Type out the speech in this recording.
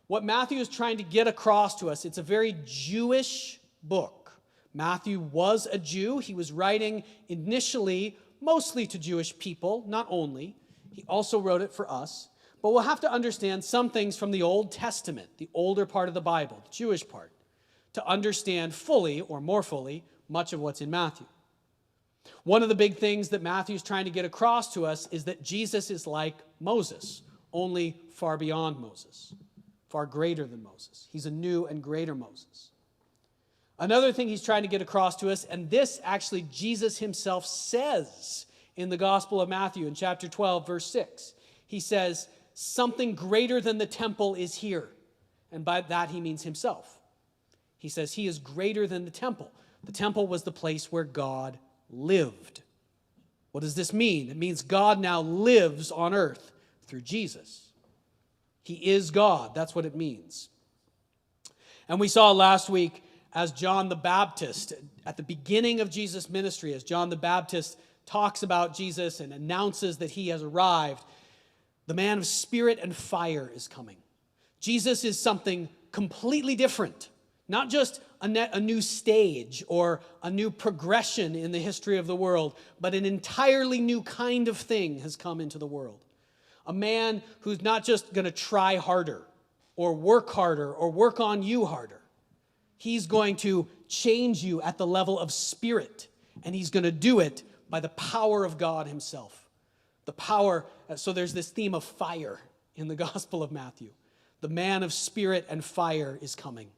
What Matthew is trying to get across to us, it's a very Jewish book. Matthew was a Jew. He was writing initially mostly to Jewish people, not only. He also wrote it for us. But we'll have to understand some things from the Old Testament, the older part of the Bible, the Jewish part, to understand fully, or more fully, much of what's in Matthew. One of the big things that Matthew's trying to get across to us is that Jesus is like Moses, only far beyond Moses, far greater than Moses. He's a new and greater Moses. Another thing he's trying to get across to us, and this actually Jesus himself says in the Gospel of Matthew in chapter 12, verse 6. He says, something greater than the temple is here. And by that he means himself. He says he is greater than the temple. The temple was the place where God lived. What does this mean? It means God now lives on earth through Jesus. He is God. That's what it means. And we saw last week as John the Baptist, at the beginning of Jesus' ministry, as John the Baptist talks about Jesus and announces that he has arrived, the man of spirit and fire is coming. Jesus is something completely different. Not just a new stage or a new progression in the history of the world, but an entirely new kind of thing has come into the world. A man who's not just going to try harder or work on you harder. He's going to change you at the level of spirit, and he's going to do it by the power of God himself. The power, so there's this theme of fire in the Gospel of Matthew. The man of spirit and fire is coming.